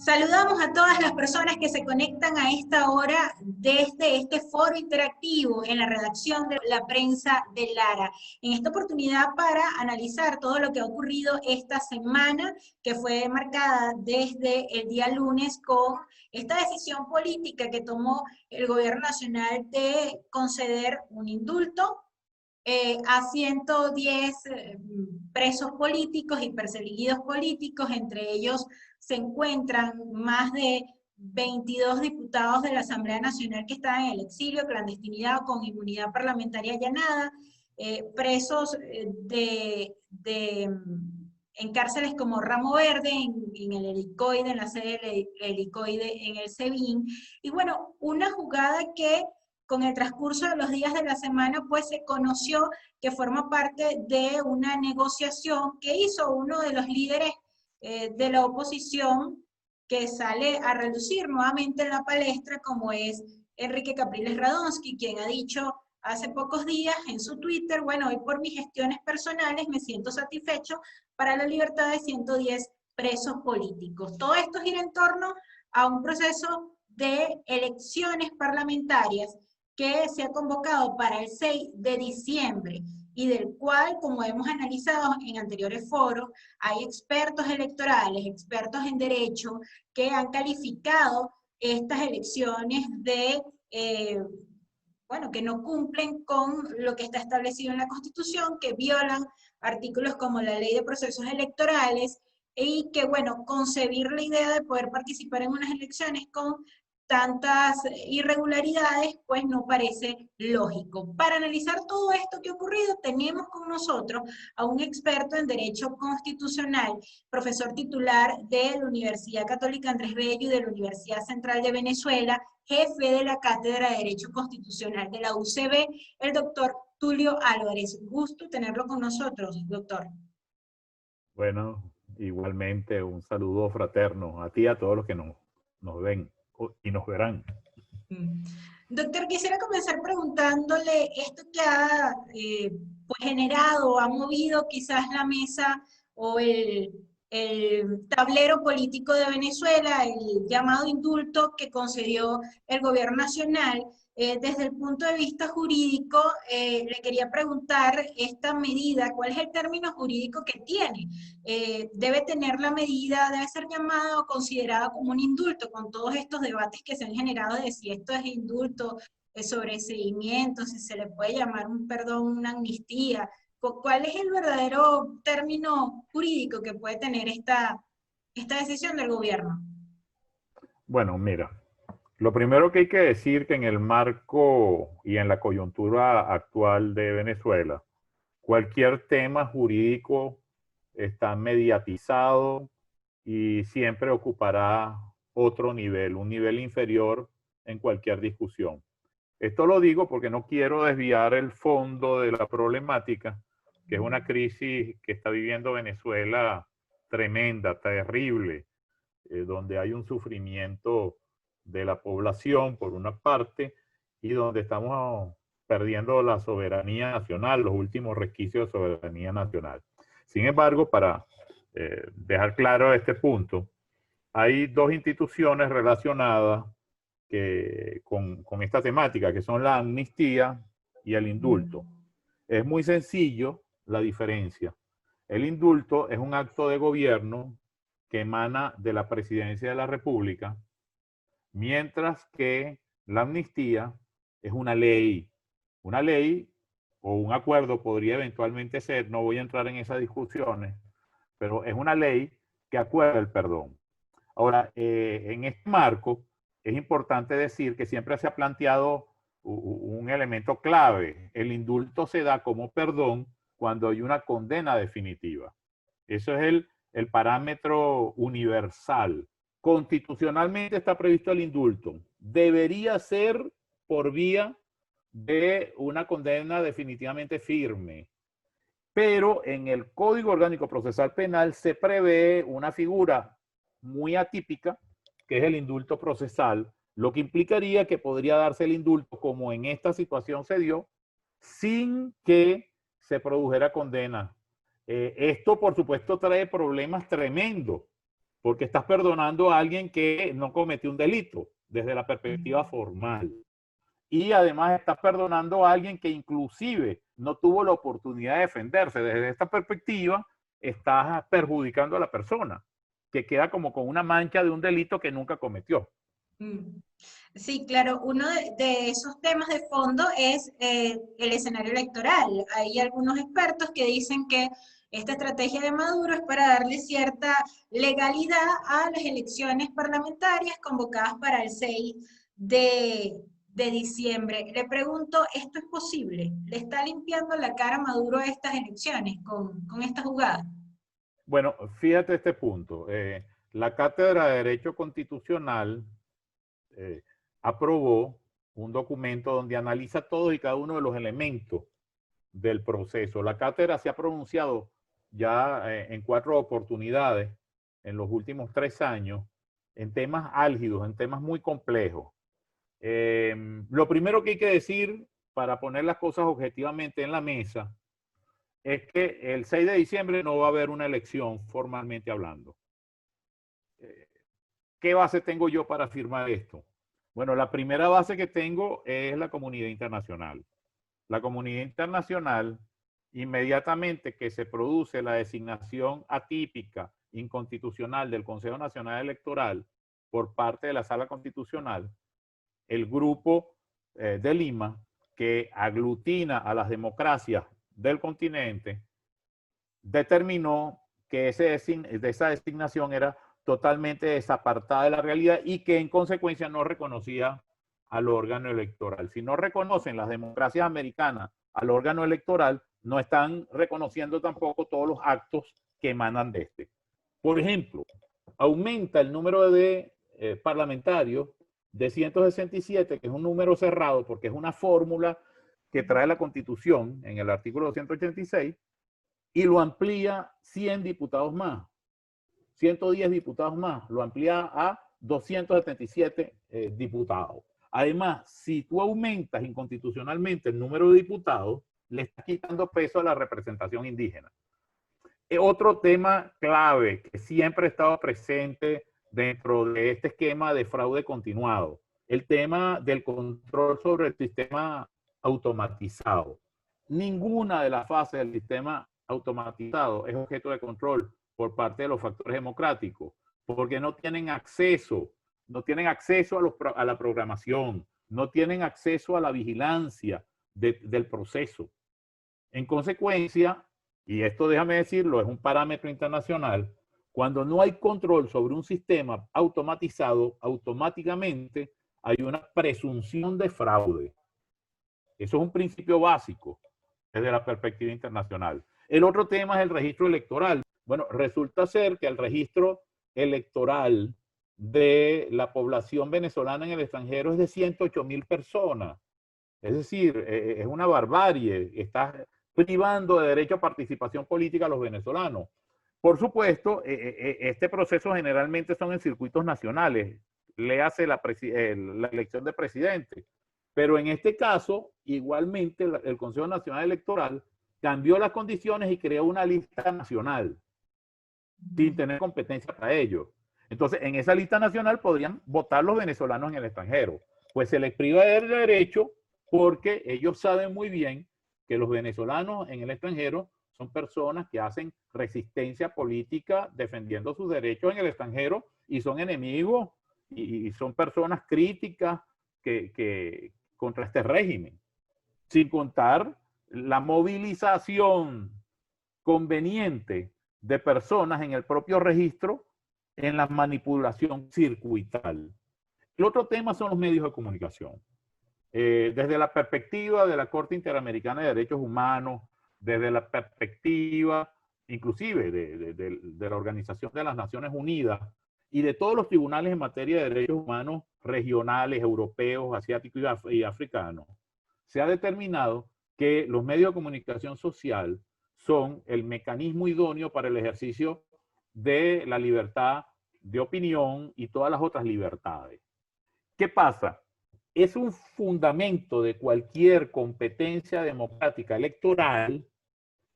Saludamos a todas las personas que se conectan a esta hora desde este foro interactivo en la redacción de la prensa de Lara. En esta oportunidad para analizar todo lo que ha ocurrido esta semana, que fue marcada desde el día lunes con esta decisión política que tomó el gobierno nacional de conceder un indulto a 110 presos políticos y perseguidos políticos. Entre ellos se encuentran más de 22 diputados de la Asamblea Nacional que están en el exilio, clandestinidad o con inmunidad parlamentaria allanada, presos en cárceles como Ramo Verde, en el Helicoide, en la sede del Helicoide en el SEBIN. Y bueno, una jugada que con el transcurso de los días de la semana, pues se conoció que forma parte de una negociación que hizo uno de los líderes de la oposición, que sale a relucir nuevamente en la palestra, como es Enrique Capriles Radonsky, quien ha dicho hace pocos días en su Twitter: bueno, hoy por mis gestiones personales me siento satisfecho para la libertad de 110 presos políticos. Todo esto gira en torno a un proceso de elecciones parlamentarias que se ha convocado para el 6 de diciembre y del cual, como hemos analizado en anteriores foros, hay expertos electorales, expertos en derecho, que han calificado estas elecciones de, bueno, que no cumplen con lo que está establecido en la Constitución, que violan artículos como la Ley de Procesos Electorales, y que, bueno, concebir la idea de poder participar en unas elecciones con tantas irregularidades, pues no parece lógico. Para analizar todo esto que ha ocurrido, tenemos con nosotros a un experto en Derecho Constitucional, profesor titular de la Universidad Católica Andrés Bello y de la Universidad Central de Venezuela, jefe de la Cátedra de Derecho Constitucional de la UCB, el doctor Tulio Álvarez. Gusto tenerlo con nosotros, doctor. Bueno, igualmente un saludo fraterno a ti y a todos los que nos ven y nos verán. Doctor, quisiera comenzar preguntándole esto que ha pues generado, ha movido quizás la mesa o el tablero político de Venezuela, el llamado indulto que concedió el gobierno nacional. Desde el punto de vista jurídico, le quería preguntar esta medida, ¿cuál es el término jurídico que tiene? ¿Debe tener la medida, debe ser llamada o considerada como un indulto, con todos estos debates que se han generado de si esto es indulto, sobreseimiento, si se le puede llamar un perdón, una amnistía? ¿Cuál es el verdadero término jurídico que puede tener esta decisión del gobierno? Bueno, mira, lo primero que hay que decir que en el marco y en la coyuntura actual de Venezuela, cualquier tema jurídico está mediatizado y siempre ocupará otro nivel, un nivel inferior en cualquier discusión. Esto lo digo porque no quiero desviar el fondo de la problemática, que es una crisis que está viviendo Venezuela tremenda, terrible, donde hay un sufrimiento de la población por una parte y donde estamos perdiendo la soberanía nacional, los últimos resquicios de soberanía nacional. Sin embargo, para dejar claro este punto, hay dos instituciones relacionadas con esta temática, que son la amnistía y el indulto. Es muy sencillo la diferencia. El indulto es un acto de gobierno que emana de la Presidencia de la República, mientras que la amnistía es una ley. Una ley o un acuerdo podría eventualmente ser, no voy a entrar en esas discusiones, pero es una ley que acuerda el perdón. Ahora, en este marco, es importante decir que siempre se ha planteado un elemento clave. El indulto se da como perdón cuando hay una condena definitiva. Eso es el parámetro universal. Constitucionalmente está previsto el indulto. Debería ser por vía de una condena definitivamente firme. Pero en el Código Orgánico Procesal Penal se prevé una figura muy atípica, que es el indulto procesal, lo que implicaría que podría darse el indulto como en esta situación se dio, sin que se produjera condena. Esto, por supuesto, trae problemas tremendos, porque estás perdonando a alguien que no cometió un delito desde la perspectiva formal. Y además estás perdonando a alguien que inclusive no tuvo la oportunidad de defenderse. Desde esta perspectiva, estás perjudicando a la persona, que queda como con una mancha de un delito que nunca cometió. Sí, claro, uno de esos temas de fondo es el escenario electoral. Hay algunos expertos que dicen que esta estrategia de Maduro es para darle cierta legalidad a las elecciones parlamentarias convocadas para el 6 de diciembre. Le pregunto, ¿esto es posible? ¿Le está limpiando la cara a Maduro a estas elecciones con esta jugada? Bueno, fíjate este punto. La Cátedra de Derecho Constitucional eh, aprobó un documento donde analiza todos y cada uno de los elementos del proceso. La cátedra se ha pronunciado ya en 4 oportunidades en los últimos 3 años en temas álgidos, en temas muy complejos. Lo primero que hay que decir para poner las cosas objetivamente en la mesa es que el 6 de diciembre no va a haber una elección formalmente hablando. ¿Qué base tengo yo para afirmar esto? Bueno, la primera base que tengo es la comunidad internacional. La comunidad internacional, inmediatamente que se produce la designación atípica, inconstitucional del Consejo Nacional Electoral por parte de la Sala Constitucional, el grupo de Lima, que aglutina a las democracias del continente, determinó que esa designación era totalmente desapartada de la realidad y que en consecuencia no reconocía al órgano electoral. Si no reconocen las democracias americanas al órgano electoral, no están reconociendo tampoco todos los actos que emanan de este. Por ejemplo, aumenta el número de parlamentarios de 167, que es un número cerrado porque es una fórmula que trae la Constitución en el artículo 286, y lo amplía 100 diputados más, 110 diputados más, lo amplía a 277 diputados. Además, si tú aumentas inconstitucionalmente el número de diputados, le estás quitando peso a la representación indígena. Otro tema clave que siempre ha estado presente dentro de este esquema de fraude continuado, el tema del control sobre el sistema automatizado. Ninguna de las fases del sistema automatizado es objeto de control por parte de los factores democráticos, porque no tienen acceso a la programación, no tienen acceso a la vigilancia del proceso. En consecuencia, y esto déjame decirlo, es un parámetro internacional, cuando no hay control sobre un sistema automatizado, automáticamente hay una presunción de fraude. Eso es un principio básico desde la perspectiva internacional. El otro tema es el registro electoral. Bueno, resulta ser que el registro electoral de la población venezolana en el extranjero es de 108,000 personas. Es decir, es una barbarie. Estás privando de derecho a participación política a los venezolanos. Por supuesto, este proceso generalmente son en circuitos nacionales. Le hace la elección de presidente. Pero en este caso, igualmente, el Consejo Nacional Electoral cambió las condiciones y creó una lista nacional sin tener competencia para ello. Entonces, en esa lista nacional podrían votar los venezolanos en el extranjero. Pues se les priva del derecho porque ellos saben muy bien que los venezolanos en el extranjero son personas que hacen resistencia política defendiendo sus derechos en el extranjero y son enemigos y son personas críticas contra este régimen. Sin contar la movilización conveniente de personas en el propio registro en la manipulación circuital. El otro tema son los medios de comunicación. Desde la perspectiva de la Corte Interamericana de Derechos Humanos, desde la perspectiva inclusive de la Organización de las Naciones Unidas y de todos los tribunales en materia de derechos humanos regionales, europeos, asiáticos y africanos, se ha determinado que los medios de comunicación social son el mecanismo idóneo para el ejercicio de la libertad de opinión y todas las otras libertades. ¿Qué pasa? Es un fundamento de cualquier competencia democrática electoral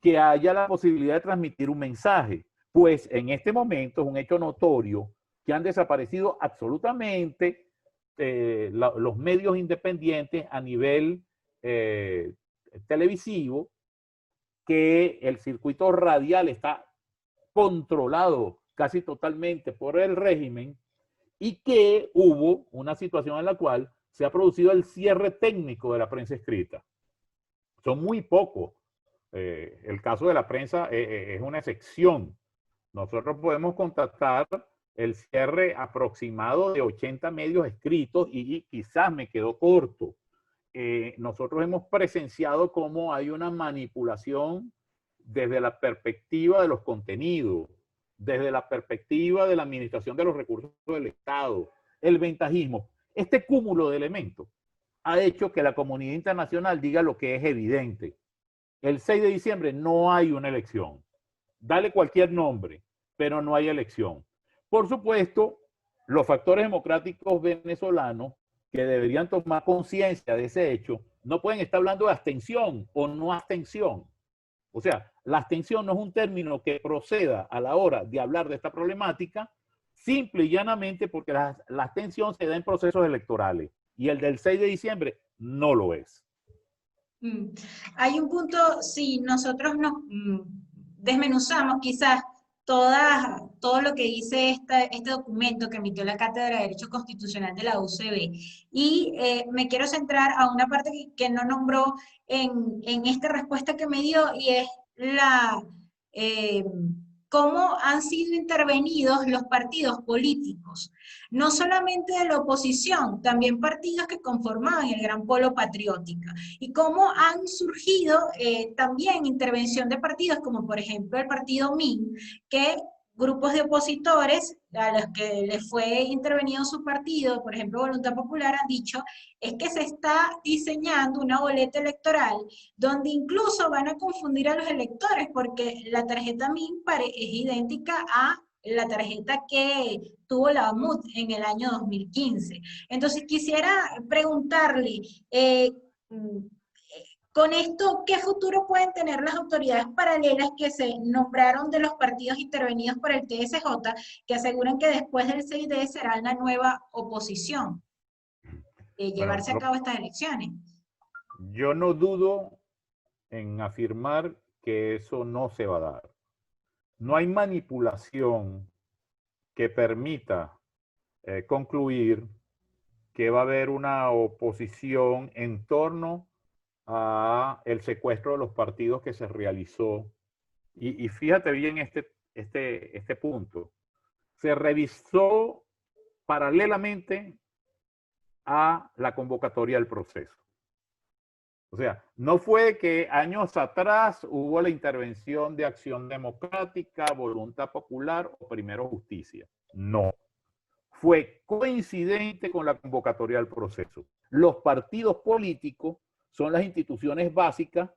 que haya la posibilidad de transmitir un mensaje. pues en este momento es un hecho notorio que han desaparecido absolutamente los medios independientes a nivel televisivo, que el circuito radial está controlado casi totalmente por el régimen y que hubo una situación en la cual se ha producido el cierre técnico de la prensa escrita. Son muy pocos. El caso de la prensa es una excepción. Nosotros podemos contactar el cierre aproximado de 80 medios escritos y quizás me quedó corto. Nosotros hemos presenciado cómo hay una manipulación desde la perspectiva de los contenidos, desde la perspectiva de la administración de los recursos del Estado, el ventajismo. Este cúmulo de elementos ha hecho que la comunidad internacional diga lo que es evidente. El 6 de diciembre no hay una elección. Dale cualquier nombre, pero no hay elección. Por supuesto, los factores democráticos venezolanos que deberían tomar conciencia de ese hecho no pueden estar hablando de abstención o no abstención. O sea, la abstención no es un término que proceda a la hora de hablar de esta problemática, simple y llanamente porque la abstención se da en procesos electorales y el del 6 de diciembre no lo es. Hay un punto, si nosotros nos desmenuzamos quizás todo lo que dice este documento que emitió la Cátedra de Derecho Constitucional de la UCB, y me quiero centrar a una parte que no nombró en esta respuesta que me dio, y es cómo han sido intervenidos los partidos políticos, no solamente de la oposición, también partidos que conformaban el gran polo patriótica, y cómo han surgido también intervención de partidos como por ejemplo el partido MIN, que grupos de opositores a los que les fue intervenido su partido, por ejemplo Voluntad Popular, han dicho es que se está diseñando una boleta electoral donde incluso van a confundir a los electores porque la tarjeta MIN es idéntica a la tarjeta que tuvo la AMUT en el año 2015. Entonces quisiera preguntarle, con esto, ¿qué futuro pueden tener las autoridades paralelas que se nombraron de los partidos intervenidos por el TSJ, que aseguran que después del 6D será la nueva oposición, llevarse a cabo estas elecciones? Yo no dudo en afirmar que eso no se va a dar. No hay manipulación que permita concluir que va a haber una oposición en torno a el secuestro de los partidos que se realizó. Y fíjate bien este punto. Se revisó paralelamente a la convocatoria del proceso. O sea, no fue que años atrás hubo la intervención de Acción Democrática, Voluntad Popular o Primero Justicia. No. Fue coincidente con la convocatoria del proceso. Los partidos políticos son las instituciones básicas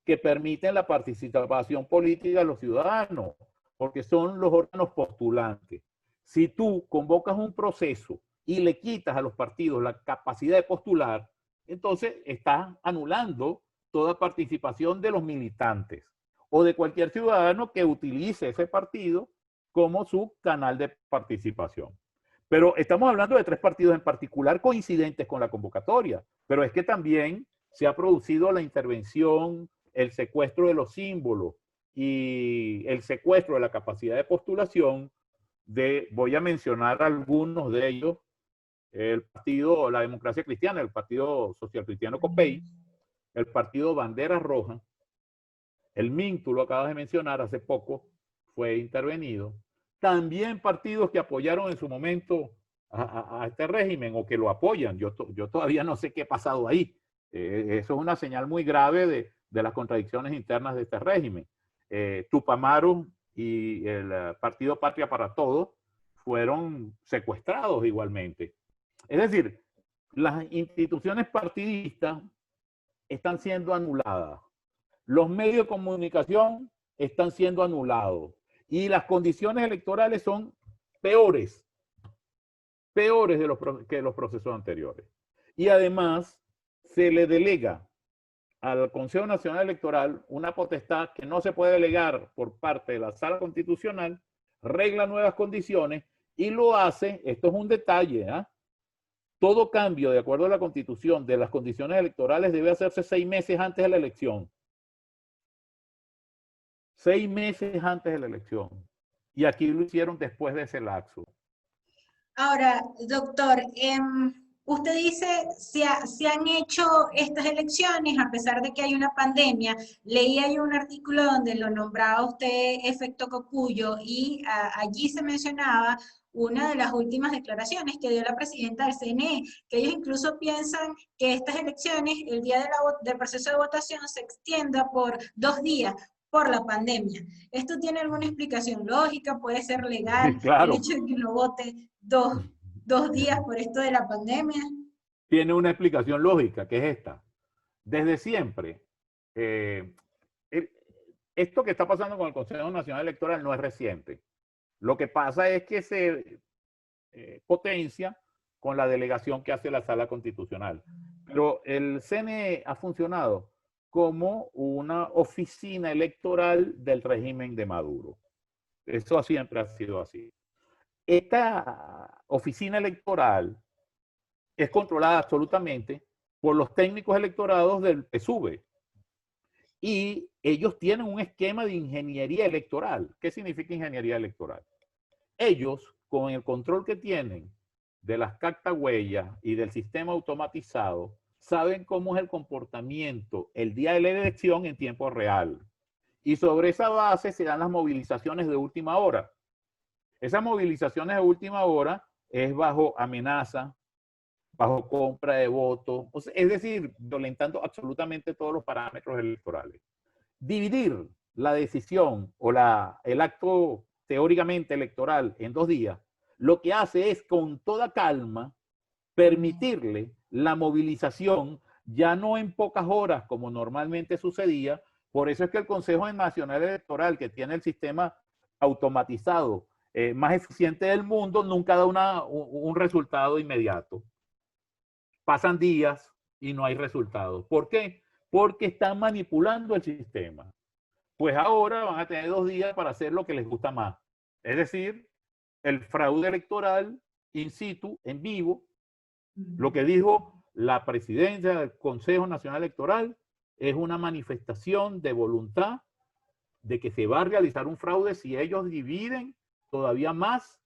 que permiten la participación política de los ciudadanos, porque son los órganos postulantes. Si tú convocas un proceso y le quitas a los partidos la capacidad de postular, entonces estás anulando toda participación de los militantes o de cualquier ciudadano que utilice ese partido como su canal de participación. Pero estamos hablando de 3 partidos en particular coincidentes con la convocatoria, pero es que también se ha producido la intervención, el secuestro de los símbolos y el secuestro de la capacidad de postulación voy a mencionar algunos de ellos, el partido La Democracia Cristiana, el Partido Social Cristiano COPEI, el Partido Bandera Roja, el MIN, tú lo acabas de mencionar, hace poco fue intervenido. También partidos que apoyaron en su momento a este régimen o que lo apoyan. Yo todavía no sé qué ha pasado ahí. Eso es una señal muy grave de las contradicciones internas de este régimen. Tupamaro y el Partido Patria para Todos fueron secuestrados igualmente. Es decir, las instituciones partidistas están siendo anuladas. Los medios de comunicación están siendo anulados. Y las condiciones electorales son peores que los procesos anteriores. Y además se le delega al Consejo Nacional Electoral una potestad que no se puede delegar por parte de la Sala Constitucional regla nuevas condiciones y lo hace, esto es un detalle, ¿ah? Todo cambio, de acuerdo a la Constitución, de las condiciones electorales debe hacerse 6 meses antes de la elección. 6 meses antes de la elección. Y aquí lo hicieron después de ese lapso. Ahora, doctor, usted dice, se han hecho estas elecciones a pesar de que hay una pandemia. Leí ahí un artículo donde lo nombraba usted efecto Cocuyo y allí se mencionaba una de las últimas declaraciones que dio la presidenta del CNE, que ellos incluso piensan que estas elecciones, el día del proceso de votación, se extienda por 2 días por la pandemia. ¿Esto tiene alguna explicación lógica? ¿Puede ser legal el Claro, hecho de que uno vote dos días por esto de la pandemia? tiene una explicación lógica, que es esta. Desde siempre, eh, el- esto que está pasando con el Consejo Nacional Electoral no es reciente. Lo que pasa es que se potencia con la delegación que hace la Sala Constitucional. Pero el CNE ha funcionado como una oficina electoral del régimen de Maduro. Eso siempre ha sido así. Esta oficina electoral es controlada absolutamente por los técnicos electorados del PSUV. Y ellos tienen un esquema de ingeniería electoral. ¿Qué significa ingeniería electoral? Ellos, con el control que tienen de las cactahuellas y del sistema automatizado, saben cómo es el comportamiento el día de la elección en tiempo real. Y sobre esa base se dan las movilizaciones de última hora. Esas movilizaciones de última hora es bajo amenaza, bajo compra de votos, o sea, es decir, violentando absolutamente todos los parámetros electorales. Dividir la decisión o el acto teóricamente electoral en 2 días, lo que hace es con toda calma permitirle la movilización ya no en pocas horas como normalmente sucedía. Por eso es que el Consejo Nacional Electoral, que tiene el sistema automatizado más eficiente del mundo, nunca da un resultado inmediato. Pasan días y no hay resultados. ¿Por qué? Porque están manipulando el sistema. Pues ahora van a tener 2 días para hacer lo que les gusta más. Es decir, el fraude electoral in situ, en vivo. Lo que dijo la presidencia del Consejo Nacional Electoral es una manifestación de voluntad de que se va a realizar un fraude si ellos dividen todavía más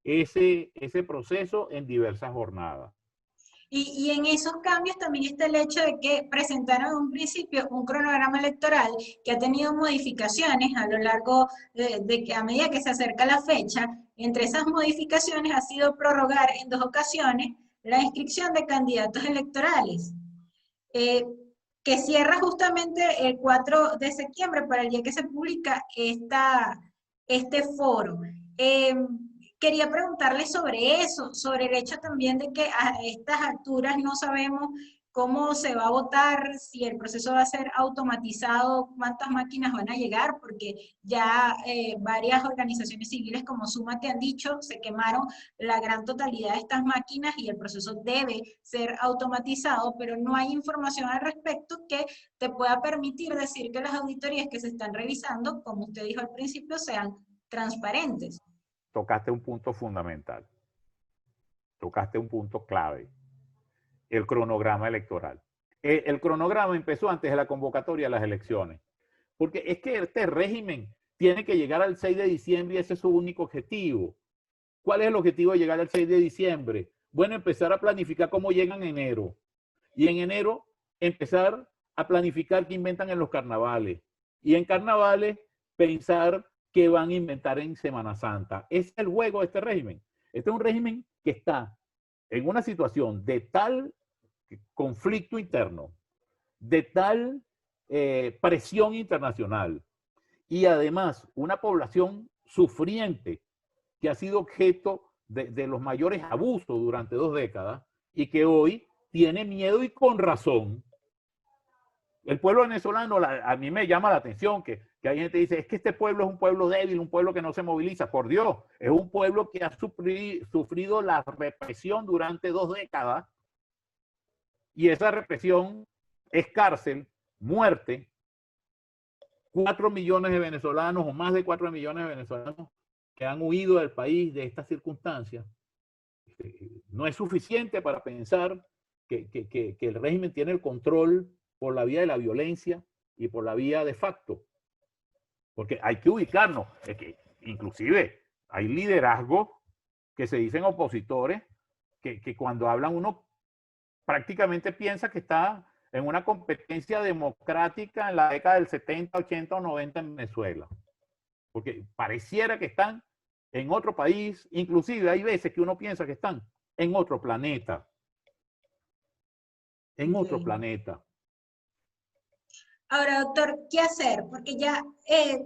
ese proceso en diversas jornadas. Y en esos cambios también está el hecho de que presentaron en un principio un cronograma electoral que ha tenido modificaciones a lo largo de que a medida que se acerca la fecha. Entre esas modificaciones ha sido prorrogar en 2 ocasiones la inscripción de candidatos electorales, eh, que cierra justamente el 4 de septiembre para el día que se publica este foro. Eh, Quería preguntarle sobre eso, sobre el hecho también de que a estas alturas no sabemos cómo se va a votar, si el proceso va a ser automatizado, cuántas máquinas van a llegar, porque ya varias organizaciones civiles como Súmate han dicho, se quemaron la gran totalidad de estas máquinas y el proceso debe ser automatizado, pero no hay información al respecto que te pueda permitir decir que las auditorías que se están revisando, como usted dijo al principio, sean transparentes. Tocaste un punto fundamental, tocaste un punto clave, el cronograma electoral. El cronograma empezó antes de la convocatoria a las elecciones, porque es que este régimen tiene que llegar al 6 de diciembre y ese es su único objetivo. ¿Cuál es el objetivo de llegar al 6 de diciembre? Bueno, empezar a planificar cómo llegan en enero. Y en enero empezar a planificar qué inventan en los carnavales. Y en carnavales pensar qué van a inventar en Semana Santa. Ese es el juego de este régimen. Este es un régimen que está en una situación de tal conflicto interno, de tal presión internacional y además una población sufriente que ha sido objeto de los mayores abusos durante 2 décadas y que hoy tiene miedo y con razón. El pueblo venezolano, a mí me llama la atención que hay gente que dice, es que este pueblo es un pueblo débil, un pueblo que no se moviliza. Por Dios, es un pueblo que ha sufrido la represión durante 2 décadas y esa represión es cárcel, muerte, 4 millones de venezolanos o más de 4 millones de venezolanos que han huido del país de estas circunstancias, no es suficiente para pensar que el régimen tiene el control por la vía de la violencia y por la vía de facto. Porque hay que ubicarnos. Es que inclusive hay liderazgos que se dicen opositores que cuando hablan uno prácticamente piensa que está en una competencia democrática en la década del 70, 80 o 90 en Venezuela. Porque pareciera que están en otro país, inclusive hay veces que uno piensa que están en otro planeta. En otro planeta. Ahora, doctor, ¿qué hacer? Porque ya,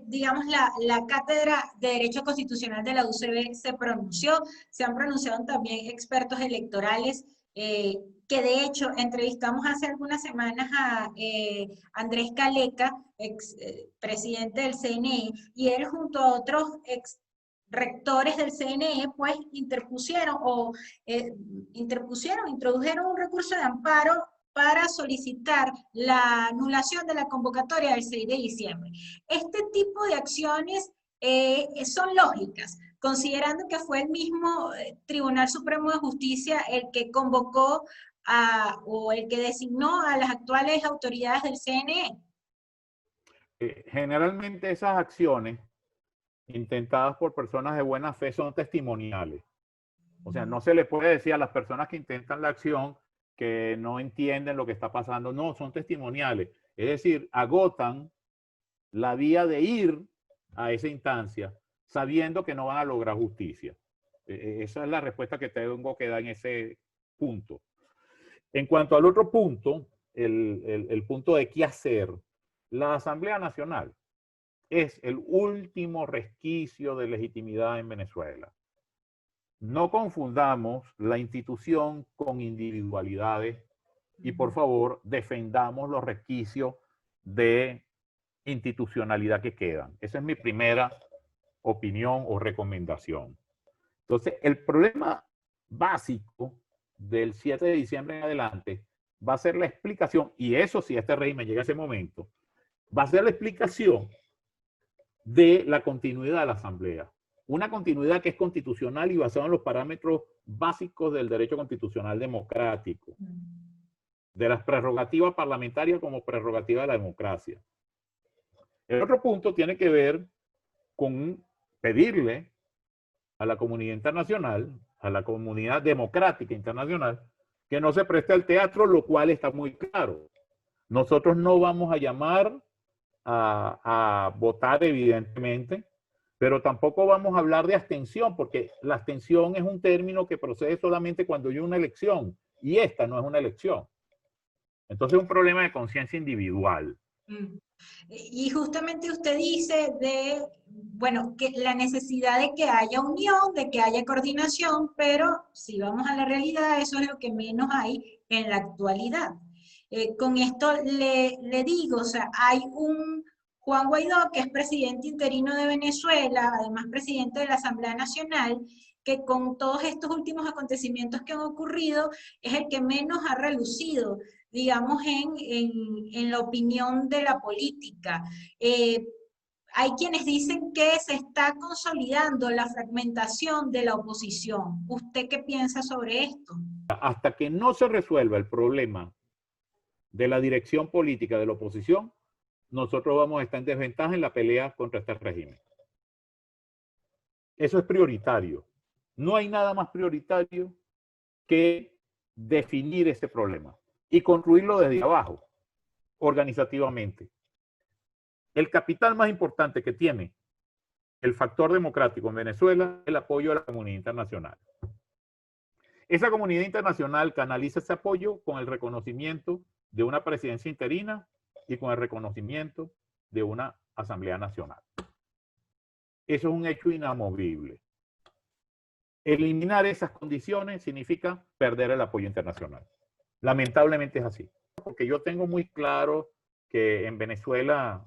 digamos, la Cátedra de Derecho Constitucional de la UCB se pronunció, se han pronunciado también expertos electorales, que de hecho entrevistamos hace algunas semanas a Andrés Caleca, ex presidente del CNE, y él junto a otros ex rectores del CNE, pues introdujeron un recurso de amparo para solicitar la anulación de la convocatoria del 6 de diciembre. Este tipo de acciones son lógicas, considerando que fue el mismo Tribunal Supremo de Justicia el que convocó o el que designó a las actuales autoridades del CNE. Generalmente esas acciones intentadas por personas de buena fe son testimoniales. O sea, no se le puede decir a las personas que intentan la acción que no entienden lo que está pasando. No, son testimoniales. Es decir, agotan la vía de ir a esa instancia sabiendo que no van a lograr justicia. Esa es la respuesta que tengo que dar en ese punto. En cuanto al otro punto, el punto de qué hacer, la Asamblea Nacional es el último resquicio de legitimidad en Venezuela. No confundamos la institución con individualidades y por favor defendamos los resquicios de institucionalidad que quedan. Esa es mi primera opinión o recomendación. Entonces, el problema básico del 7 de diciembre en adelante va a ser la explicación, y eso si este régimen llega a ese momento, va a ser la explicación de la continuidad de la Asamblea. Una continuidad que es constitucional y basada en los parámetros básicos del derecho constitucional democrático, de las prerrogativas parlamentarias como prerrogativa de la democracia. El otro punto tiene que ver con pedirle a la comunidad internacional, a la comunidad democrática internacional, que no se preste al teatro, lo cual está muy claro. Nosotros no vamos a llamar a votar, evidentemente, pero tampoco vamos a hablar de abstención, porque la abstención es un término que procede solamente cuando hay una elección, y esta no es una elección. Entonces es un problema de conciencia individual. Y justamente usted dice bueno, que la necesidad de que haya unión, de que haya coordinación, pero si vamos a la realidad, eso es lo que menos hay en la actualidad. Con esto le digo, o sea, hay un Juan Guaidó, que es presidente interino de Venezuela, además presidente de la Asamblea Nacional, que con todos estos últimos acontecimientos que han ocurrido, es el que menos ha relucido, digamos, en la opinión de la política. Hay quienes dicen que se está consolidando la fragmentación de la oposición. ¿Usted qué piensa sobre esto? Hasta que no se resuelva el problema de la dirección política de la oposición, nosotros vamos a estar en desventaja en la pelea contra este régimen. Eso es prioritario. No hay nada más prioritario que definir ese problema y construirlo desde abajo, organizativamente. El capital más importante que tiene el factor democrático en Venezuela es el apoyo de la comunidad internacional. Esa comunidad internacional canaliza ese apoyo con el reconocimiento de una presidencia interina y con el reconocimiento de una Asamblea Nacional. Eso es un hecho inamovible. Eliminar esas condiciones significa perder el apoyo internacional. Lamentablemente es así. Porque yo tengo muy claro que en Venezuela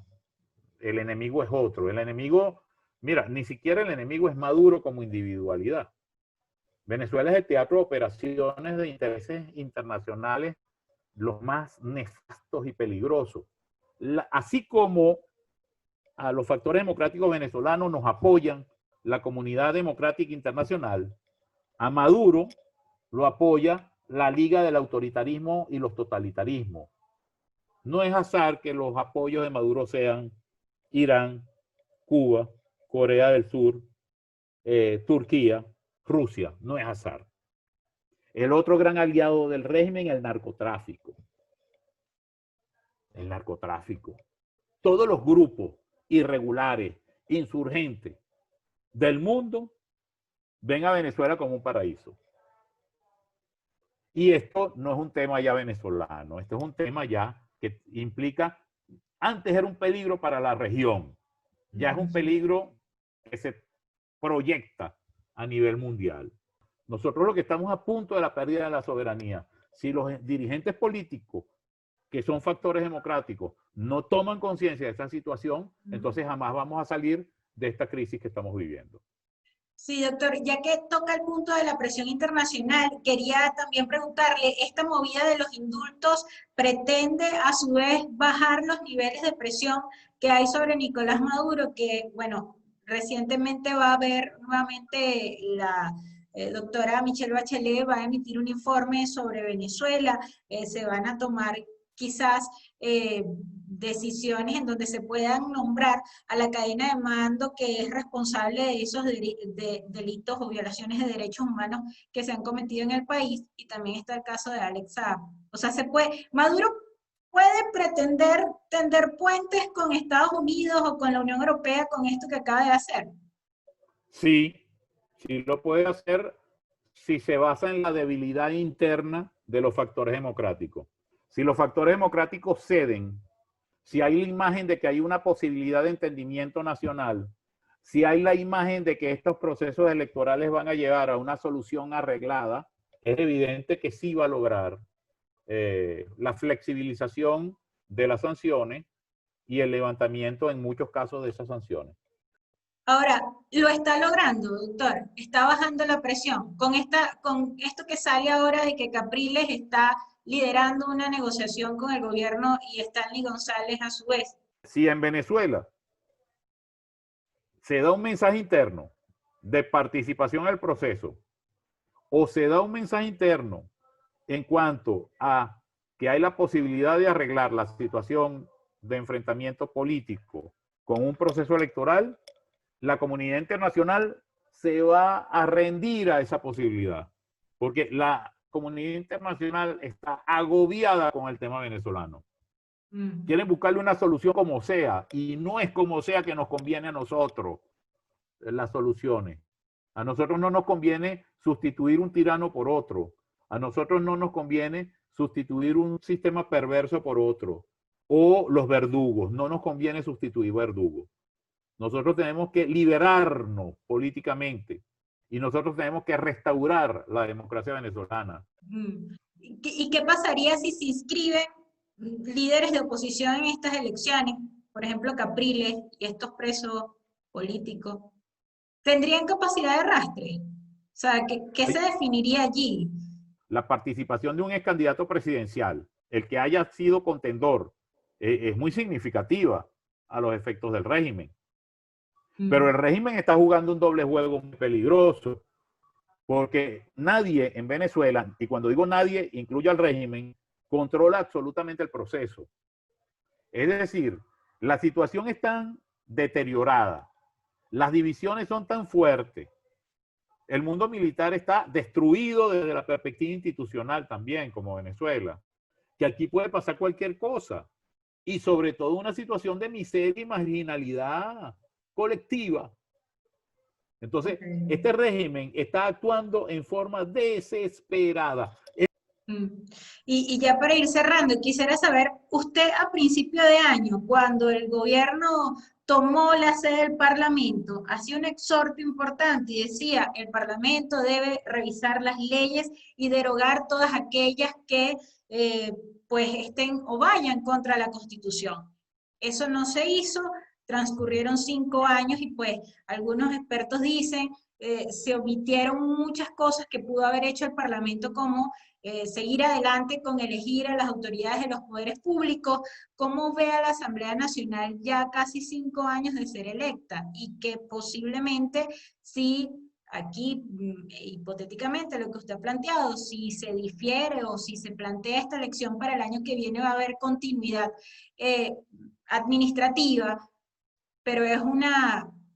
el enemigo es otro. El enemigo, mira, ni siquiera el enemigo es Maduro como individualidad. Venezuela es el teatro de operaciones de intereses internacionales los más nefastos y peligrosos. Así como a los factores democráticos venezolanos nos apoyan la comunidad democrática internacional, a Maduro lo apoya la Liga del Autoritarismo y los Totalitarismos. No es azar que los apoyos de Maduro sean Irán, Cuba, Corea del Sur, Turquía, Rusia. No es azar. El otro gran aliado del régimen es el narcotráfico. El narcotráfico. Todos los grupos irregulares, insurgentes del mundo ven a Venezuela como un paraíso. Y esto no es un tema ya venezolano, esto es un tema ya que implica, antes era un peligro para la región, ya es un peligro que se proyecta a nivel mundial. Nosotros lo que estamos a punto de la pérdida de la soberanía. Si los dirigentes políticos, que son factores democráticos, no toman conciencia de esta situación, entonces jamás vamos a salir de esta crisis que estamos viviendo. Sí, doctor, ya que toca el punto de la presión internacional, quería también preguntarle, ¿esta movida de los indultos pretende a su vez bajar los niveles de presión que hay sobre Nicolás Maduro, que, bueno, recientemente va a haber nuevamente la doctora Michelle Bachelet va a emitir un informe sobre Venezuela, se van a tomar quizás decisiones en donde se puedan nombrar a la cadena de mando que es responsable de esos delitos o violaciones de derechos humanos que se han cometido en el país, y también está el caso de Alex Saab. O sea, Maduro puede pretender tender puentes con Estados Unidos o con la Unión Europea con esto que acaba de hacer. Sí, sí lo puede hacer si se basa en la debilidad interna de los factores democráticos. Si los factores democráticos ceden, si hay la imagen de que hay una posibilidad de entendimiento nacional, si hay la imagen de que estos procesos electorales van a llevar a una solución arreglada, es evidente que sí va a lograr la flexibilización de las sanciones y el levantamiento en muchos casos de esas sanciones. Ahora, lo está logrando, doctor, está bajando la presión. Con esto que sale ahora de que Capriles está liderando una negociación con el gobierno y Stanley González a su vez. Si en Venezuela se da un mensaje interno de participación en el proceso o se da un mensaje interno en cuanto a que hay la posibilidad de arreglar la situación de enfrentamiento político con un proceso electoral, la comunidad internacional se va a rendir a esa posibilidad, porque la comunidad internacional está agobiada con el tema venezolano. Quieren buscarle una solución como sea, y no es como sea que nos conviene a nosotros las soluciones. A nosotros no nos conviene sustituir un tirano por otro. A nosotros no nos conviene sustituir un sistema perverso por otro. O los verdugos. No nos conviene sustituir verdugos. Nosotros tenemos que liberarnos políticamente y nosotros tenemos que restaurar la democracia venezolana. ¿Y qué pasaría si se inscriben líderes de oposición en estas elecciones? Por ejemplo, Capriles y estos presos políticos. ¿Tendrían capacidad de arrastre? O sea, ¿qué se definiría allí? La participación de un ex candidato presidencial, el que haya sido contendor, es muy significativa a los efectos del régimen. Pero el régimen está jugando un doble juego muy peligroso, porque nadie en Venezuela, y cuando digo nadie, incluye al régimen, controla absolutamente el proceso. Es decir, la situación es tan deteriorada, las divisiones son tan fuertes, el mundo militar está destruido desde la perspectiva institucional también, como Venezuela, que aquí puede pasar cualquier cosa, y sobre todo una situación de miseria y marginalidad colectiva. Entonces, este régimen está actuando en forma desesperada. Y ya para ir cerrando, quisiera saber, usted a principio de año, cuando el gobierno tomó la sede del Parlamento, hacía un exhorto importante y decía, el Parlamento debe revisar las leyes y derogar todas aquellas que pues estén o vayan contra la Constitución. Eso no se hizo, transcurrieron 5 años y pues algunos expertos dicen, se omitieron muchas cosas que pudo haber hecho el Parlamento, como seguir adelante con elegir a las autoridades de los poderes públicos, ¿cómo ve a la Asamblea Nacional ya casi 5 años de ser electa? Y que posiblemente, si aquí, hipotéticamente, lo que usted ha planteado, si se difiere o si se plantea esta elección para el año que viene, va a haber continuidad administrativa, pero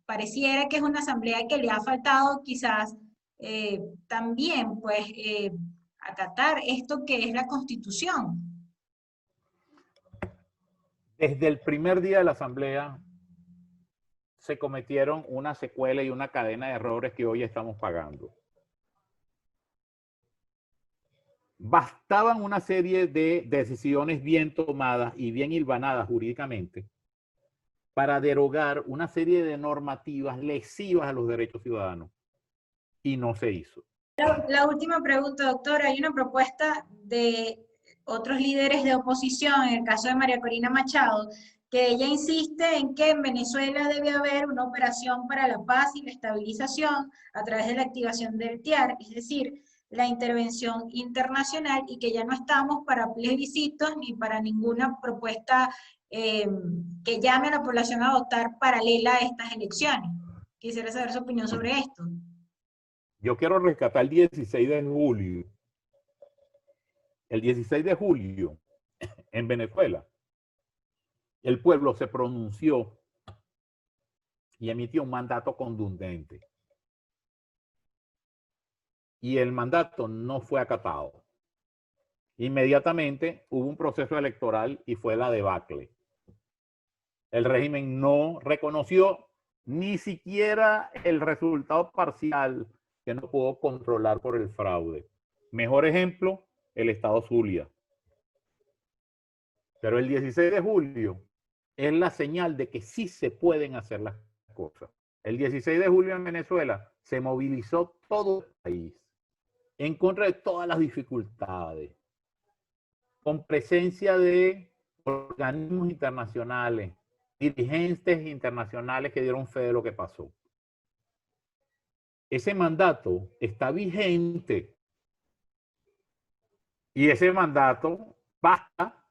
pareciera que es una asamblea que le ha faltado quizás también, pues, acatar esto que es la Constitución. Desde el primer día de la asamblea se cometieron una secuela y una cadena de errores que hoy estamos pagando. Bastaban una serie de decisiones bien tomadas y bien hilvanadas jurídicamente para derogar una serie de normativas lesivas a los derechos ciudadanos. Y no se hizo. La última pregunta, doctora. Hay una propuesta de otros líderes de oposición, en el caso de María Corina Machado, que ella insiste en que en Venezuela debe haber una operación para la paz y la estabilización a través de la activación del TIAR, es decir, la intervención internacional, y que ya no estamos para plebiscitos ni para ninguna propuesta que llame a la población a votar paralela a estas elecciones. Quisiera saber su opinión sobre esto. Yo quiero rescatar el 16 de julio. El 16 de julio, en Venezuela, el pueblo se pronunció y emitió un mandato contundente. Y el mandato no fue acatado. Inmediatamente hubo un proceso electoral y fue la debacle. El régimen no reconoció ni siquiera el resultado parcial que no pudo controlar por el fraude. Mejor ejemplo, el estado Zulia. Pero el 16 de julio es la señal de que sí se pueden hacer las cosas. El 16 de julio en Venezuela se movilizó todo el país en contra de todas las dificultades, con presencia de organismos internacionales, dirigentes internacionales que dieron fe de lo que pasó. Ese mandato está vigente y ese mandato basta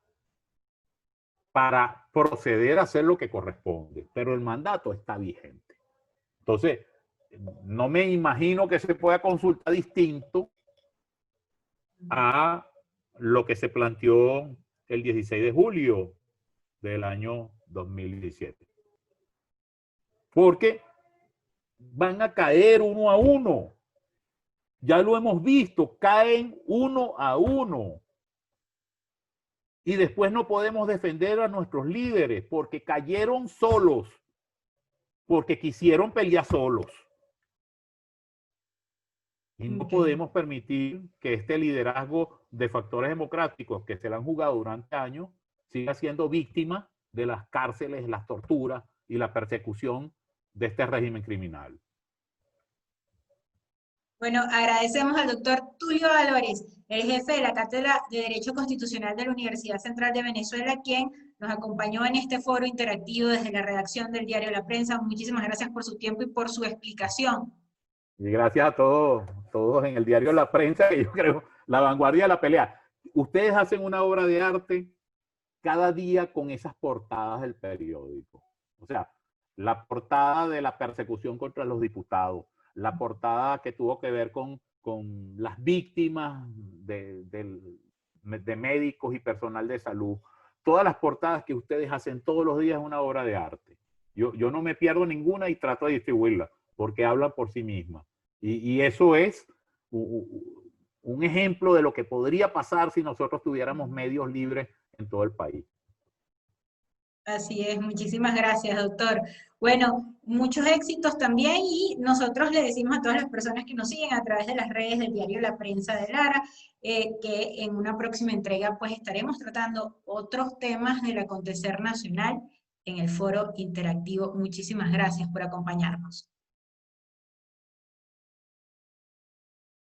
para proceder a hacer lo que corresponde, pero el mandato está vigente. Entonces, no me imagino que se pueda consultar distinto a lo que se planteó el 16 de julio del año 2017. Porque van a caer uno a uno. Ya lo hemos visto, caen uno a uno. Y después no podemos defender a nuestros líderes porque cayeron solos, porque quisieron pelear solos. Y no podemos permitir que este liderazgo de factores democráticos que se le han jugado durante años siga siendo víctima de las cárceles, las torturas y la persecución de este régimen criminal. Bueno, agradecemos al doctor Tulio Álvarez, el jefe de la Cátedra de Derecho Constitucional de la Universidad Central de Venezuela, quien nos acompañó en este foro interactivo desde la redacción del diario La Prensa. Muchísimas gracias por su tiempo y por su explicación. Y gracias a todos en el diario La Prensa, que yo creo la vanguardia de la pelea. Ustedes hacen una obra de arte cada día con esas portadas del periódico. O sea, la portada de la persecución contra los diputados, la portada que tuvo que ver con las víctimas de médicos y personal de salud. Todas las portadas que ustedes hacen todos los días es una obra de arte. Yo no me pierdo ninguna y trato de distribuirla porque hablan por sí mismas. Y eso es un ejemplo de lo que podría pasar si nosotros tuviéramos medios libres en todo el país. Así es, muchísimas gracias, doctor. Bueno, muchos éxitos también, y nosotros le decimos a todas las personas que nos siguen a través de las redes del diario La Prensa de Lara, que en una próxima entrega pues estaremos tratando otros temas del acontecer nacional en el foro interactivo. Muchísimas gracias por acompañarnos.